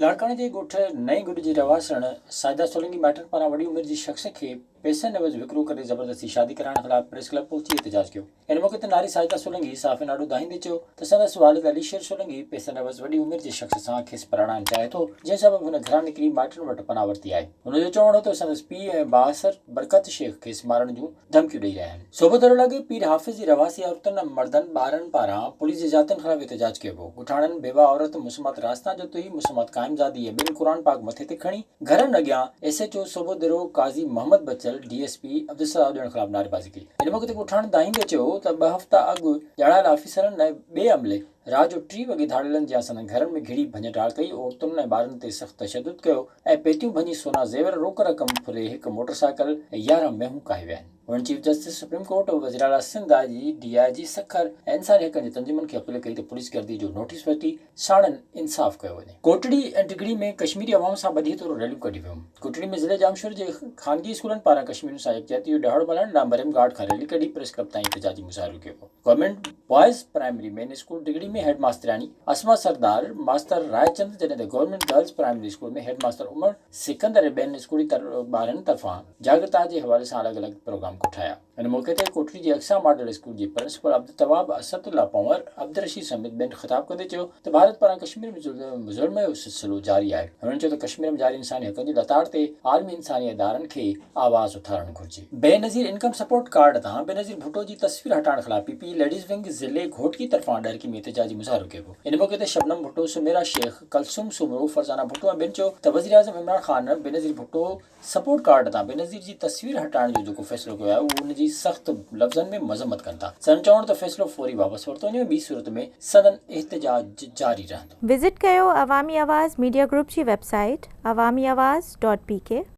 लाड़काणे जे ॻोठ नई गुड जी रवासण साइदा सोलंकी मैटर पारां वॾी उमिरि जी शख़्स खे पैसनि एवज़ विकिरो करे ज़बरदस्ती शादी कराइण ख़िलाफ़ प्रेस क्लब पहुची एहतजाज कयो। इन मौक़े ते नारी साइदा सोलंकी साफ़ नाडो दाहींदे चयो त संदसि वालिद अलीशेर सोलंकी पैसनि एवज़ वॾी उमिरि जे शख़्स सां खेसि परिणाइण चाहे थो, जंहिं सबबि हुन घरां निकिरी माइटनि वटि पनाह वरिती आहे। हुनजो चवणु हो त संदसि पीउ ऐं बाअसर बरकत शेख खेसि मारण जूं धमकियूं ॾेई रहिया आहिनि। सूबुह दरो लॻे पीर हाफ़िज़ जी रवासी औरतुनि, मर्दनि, ॿारनि पारां पुलिस जे जातियुनि ख़िलाफ़ एहतजाज कयो वियो। ॻोठाणनि बेवा औरत मुसम्मत रास्ता जो तुई मुसम्मत क़ाइमज़ादी ऐं ॿिनि क़ुरान पाक मथे ते खणी घरनि अॻियां SHO सूबो दरो काज़ी मोहम्मद बचल DSP अब्दुसलाम ॾियण ख़िलाफ़ नारेबाज़ी कई। इन मौक़े ते ॻोठाण दाहींदे चयो त 2 हफ़्ता अॻु ॼाणायल ऑफिसरनि ऐं ॿिए अमले रात जो 3 वॻे धाड़ियलनि जे असां घरनि में घिड़ी भञटाड़ कई, औरतुनि ऐं ॿारनि ते सख़्तु तशदुद कयो ऐं पेटियूं भञी सोना ज़ेवर रोक रक़म फुरे हिकु मोटरसाइकिल ऐं 11 मेहूं काहे विया आहिनि। हुननि चीफ जस्टिस सुप्रीम कोर्ट वज़ीर आला सिंध जी DIG सखर ऐं इंसानी हक़नि जी तंज़ीमुनि खे अपील कई त पुलिस गर्दी जो नोटिस वठी साणनि इंसाफ़ कयो वञे। कोटड़ी ऐं टिगड़ी में कश्मीरी अवाम सां ॿधी तौरु रैलियूं कढी वियूं। कोटड़ी में ज़िले जामशोर जे ख़ानगी स्कूलनि पारां कश्मीरियुनि सां यकजहती जो ॾहाड़ो मल्हाइण लाइ मरियम घाट खां रैली कढी प्रेस क्लब ताईं एहतजाजी मुज़ाहिरो कयो वियो। Government boys primary main school Tigri head हेड मास्तरानी असमा सरदार मास्तर रायचंद, जॾहिं त गवर्नमेंट गर्ल्स प्राइमरी स्कूल में हेड मास्टर उमर सिकंदर ऐं ॿियनि स्कूली ॿारनि तरफ़ां जागृता जे हवाले सां अलॻि अलॻि प्रोग्राम कोठाया। इन मौक़े ते कोटड़ी जी अक्सा मॉडल स्कूल जी प्रिंसिपल अब्दुल तवाब, असदुल्ला पंवर, अब्दुल रशीद समेत ॿियनि ख़िताब कंदे चयो त भारत पारां कश्मीर में ज़ुल्म जो सिलसिलो जारी आहे। हुननि चयो त कश्मीर में जारी इंसानी हक़नि जी लताड़ ते आलमी इंसानी इदारनि खे आवाज़ उथारणु घुरिजे। बेनज़ीर इनकम सपोर्ट कार्ड तां बेनज़ीर भुट्टो जी तस्वीर हटाइण ख़िलाफ़ PP लेडीज़ विंग ज़िले घोटकी तरफ़ां ॾरकी में एहतजाजी मुज़ाहिरो कयो वियो। इन मौक़े ते शबनम भुट्टो, सुमेरा शेख, कलसुम सुमरो, फरज़ाना भुट्टो ऐं ॿियनि चयो त वज़ीर आज़म इमरान ख़ान बेनज़ीर भुट्टो सपोर्ट कार्ड तां बेनज़ीर जी तस्वीर हटाइण जो जेको फ़ैसिलो कयो आहे उहो उनजी सख़्तु लफ़्ज़नि में मज़म्मत कनि था। सन चवण त फ़ैसिलो फौरी वापसि वरितो वञे, ॿी सूरत में सदन एहतजाज जारी रहंदो। विज़िट कयो अवामी आवाज़ मीडिया ग्रुप जी वेबसाइट awamiawaz.pk।